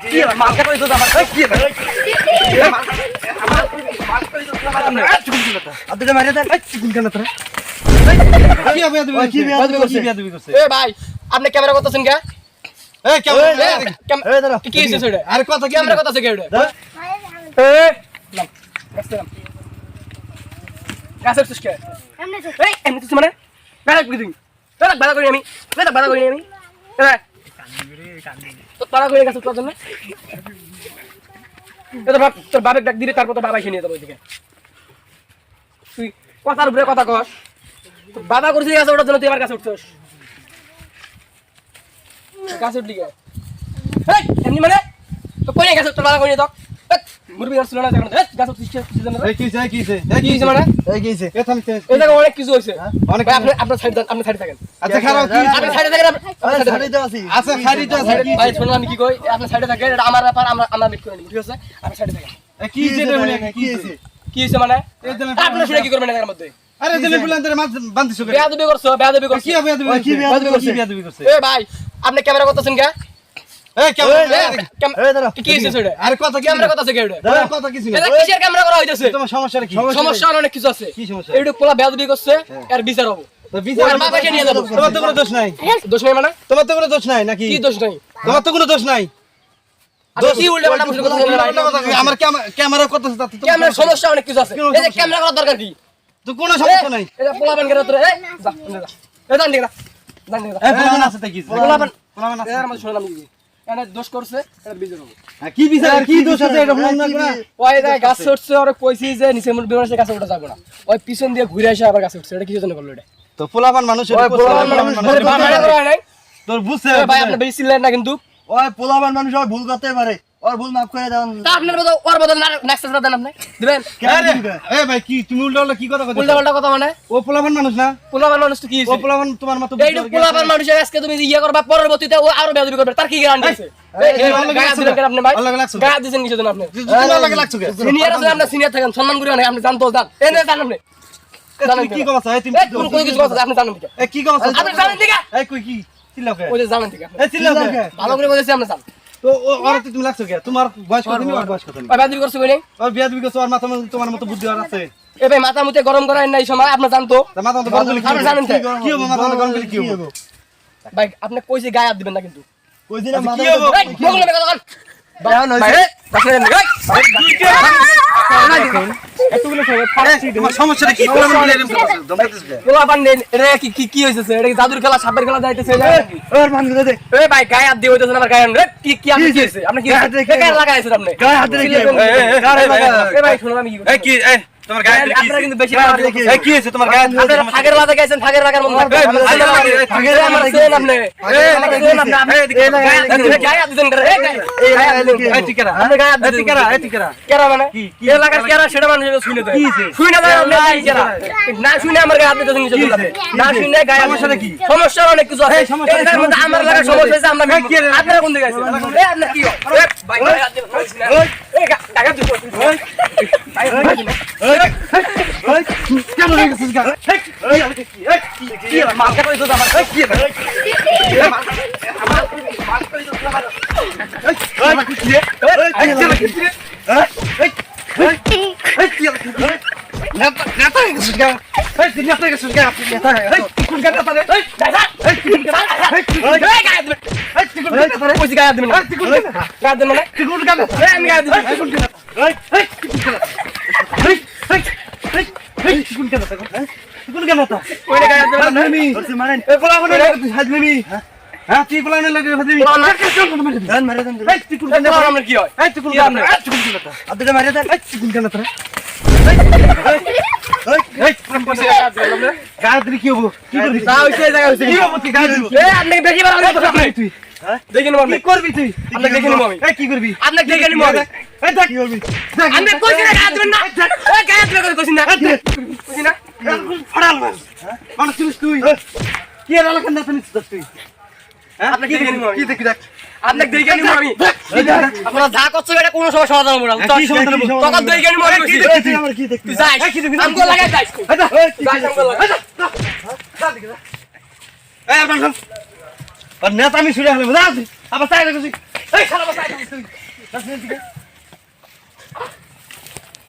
কি মালকা কই দোস আমার কি মাল কই দোস আমার আদুরে মারে দে চিকুন কেন তোরা কি হবে কি বেয়াদবি করছে এ ভাই আপনি ক্যামেরা করতেছেন কে এই ক্যামেরা কি হইছে সেটা আরে কথা ক্যামেরা করতেছে কে এটা এ নাম কাছে তুই কে এই এমনি তুই মানে বেলা কই দিন বেলা করি আমি বেলা করি আমি তো তারা কই গেছে তোর জন্য তোর বাবা ডাক দিলে তারপর তো বাবা খেয়ে নিয়ে যাবো ওইদিকে তুই কথার উপরে কথা কস তো বাবা করছিস গেছে ওটার জন্য তুই আমার কাছে উঠছস কাছে উঠলি কে এই এমনি মানে তো কই গেছে তোর বাবা কই নিয়ে তো মুরবি আর শুনা না যখন গাছ উঠছিস কি জানো এই কিছে কি হইছে মানে এই কিছে এ থামতে এই জায়গা অনেক কিছু হইছে অনেক আপনার সাইড থাকেন আচ্ছা খারাপ কি আপনি সাইডে থাকেন সাইডে তো আছি আচ্ছা সাইডে তো আছি ভাই শুনুন আমি কি কই আপনি সাইডে থাকেন এটা আমার ব্যাপার আমরা মিট করে নিব ঠিক আছে আপনি সাইডে থাকেন কি হইছে মানে কি হইছে কি হইছে মানে আপনি শুনে কি করবেন এর মধ্যে আরে জেলে বুলান্দের মাছ বান্ধিছো কে বেয়াদবি করছো কি হবে বেয়াদবি করছে এ ভাই আপনি ক্যামেরা করতেছেন কে এই ক্যামেরা কি হইছে সেটা আরে কথা ক্যামেরা করতেছে কে এটা কথা কিছু না এটা কিসের ক্যামেরা করা হইতাছে তোমার সমস্যা কি সমস্যা অনেক কিছু আছে কি সমস্যা এইটুক পোলা বেয়াদবি করছে এর বিচার হবে তো বিচার ওর বাবাকে নিয়ে যাবো তোমার তো কোনো দোষ নাই দোষ নাই মানে তোমার তো কোনো দোষ নাই নাকি কি দোষ নাই তোমার তো কোনো দোষ নাই আপনি কি উল্টা পাল্টা প্রশ্ন করতেছেন আমার ক্যামেরা করতেছ তাতে তো ক্যামেরার সমস্যা অনেক কিছু আছে এই যে ক্যামেরা করার দরকার কি তো কোনো সমস্যা নাই এই যে পোলাপান করে তোরে এই যা এই জান দিগা এই প্রমাণ আছে তাই কি পোলাপান প্রমাণ আছে এর মধ্যে শুনলাম কি এনে দোষ করছে এর বিচার হবে কি বিচার কি দোষ আছে এটা বলুন না ওই যে গাছ উঠছে আর কইছি যে নিচে মুর বিমানের গাছে উঠা যাবে না ওই পিছন দিয়ে ঘুরে এসে আবার গাছে উঠছে এটা কিসের জন্য করলো এটা তো পোলাপান মানুষের তোর বুঝছে ভাই আপনি বেশি চিল্লেন না কিন্তু ওই পোলাবান মানুষ ওই ভুল করতে পারে ওর ভুল মাফ করে দেন তা আপনার বদল ওর বদল নেক্সট স্টেপ দেন আপনি দিবেন এই ভাই কি তুমি উল্টা কি কথা উল্টা পাল্টা কথা মানে ও পোলাপান মানুষ না পোলাপান মানুষ তো কি ও হইছে পোলাপান তোমার মত এইটুক পোলাপান মানুষের আজকে তুমি ইয়া করবা পরবর্তীতে ও আরো বেয়াদবি করবে তার কি গ্যারান্টি আছে গায়ে দিলেন কেন আপনি ভাই গায়ে দিছেন কিসের জন্য আপনি লাগে লাগছো কে সিনিয়র আছে আপনি সিনিয়র থাকেন সম্মান করি না আপনি জানতো জান এনে জান আপনি তুমি কি কথা এই তুমি কোন কিছু কথা আপনি জানেন ঠিক এই কি কথা আপনি জানেন ঠিক এই কই কি চিল্লাও কে ওই যে জানেন ঠিক এই চিল্লাও কে ভালো করে বলেছি আপনি জান তো ওর তুমি লাগছো কে তোমার বয়স কত নি ওর বয়স কত নি ভাই বেয়াদবি করছে কই নাই ওর বিয়াদ বিগছ ওর মাথা তোমার মত বুদ্ধি আর আছে এ ভাই মাথা মুতে গরম করাই নাই সময় আপনি জানতো তা মাথা তো গরম করলে আপনি জানেন তো কি হবে মাথা গরম করলে কি হবে ভাই আপনি কইছি গায়ে হাত দিবেন না কিন্তু কই দিন মাথা কি হবে এই মোগল মেয়ে কথা বায়ান হইছে এতগুলো তোমার সমস্যাটা কি পোলাপান বলে এরকম দমকাতিস কে পোলাপান নেন এটা কি কি হইছে এটা কি জাদুর খেলা সাপের খেলা যাইতেছে ওর মান দে এ ভাই গায়ে হাত দিয়ে হইতেছে আমার গায়ে রে কি আপনি কি হইছে আপনি কি গায়ে লাগাইছেন আপনি গায়ে হাত রেখে এ ভাই শুনুন আমি কি এই কি এই তোমার গায়ে কি আপনারা কিন্তু বেশি এই কি হইছে তোমার গায়ে আপনারা ফাগের লাগা গাইছেন ফাগের লাগার মন ফাগের আমার সেন আপনি আমার সেন আপনি গায়ে হাত দিছেন করে এই গায়ে হাত দিছেন এই টিকারা আপনি গায়ে হাত দিছেন টিকারা এই টিকারা কেরা মানে এ লাগার কেরা সেটা মানুষ শুনে দেয় শুনে দেয় আপনি কেরা না শুনে আমার গায়ে হাত দিতেছেন কিছু না শুনে গায়ে সমস্যা কি সমস্যা অনেক কিছু আছে এর মধ্যে আমার লাগা সমস্যা আছে আমরা আপনারা কোন দিকে আছেন এ আপনি কি ভাই গায়ে হাত দিবেন এই গায়ে হাত দিবেন কেন হয়ে গেছিস গা কি মালকা কই দোস আমার কি মাল কই দোস আমার নেতা গেছিস গা নেতা গেছিস গা নেতা কোন গা নেতা রে গায়ে দিবেন কইছি গায়ে দিবেন গায়ে দিবেন না কোন গা নেতা আমি গায়ে দিবেন কোন গা নেতা কোন গা নেতা ওই গায়ে দিবেন আমি মারেন এ পোলা কোন হাজলিমি হ্যাঁ তুই পোলা না লাগে হাজলিমি দেন মারে দেন এই তুই কোন গা নেতা আমরা কি হয় এই তুই কোন গা নেতা তুই কোন গা নেতা আদুরে মারে দেন এই তুই কোন গা নেতা এই কইছি গায়ে দিবেন আমরা গায়ত্রী কি হবো কি করবি তা হইছে এই জায়গা হইছে কি হবো তুই গায়ত্রী এ আপনি বেশি বার আগে তো আপনি তুই দেখেন কি করবি তুই আপনি দেখে নিবো আমি। এই কি করবি আপনি দেখে নিবো আমি। এই দেখ কি করবি আমি কইছি না গায়ে দিবেন না ওই গায়ে দিবেন কইছি না কইছি না ফাড়াল মার মানুষ তুই কি এর এলাকার নেতা নিছিস তুই হ্যাঁ আপনি দেখে নিবো আমি। কি দেখি দেখ আপনি দেখে নিবো আমি আপনারা যা করছো এটা কোনো সময় সমাধান হবে না কি সমাধান হবে? তখন দেখে নিবো আমি কইছি তুই আমার কি দেখবি তুই যাই আমগো লাগাই যাই যাই আমগো লাগাই এই আর নেতা আমি শুনে হলাম আবার তাই দেখছি এই শালা বাবা রাজনীতিকে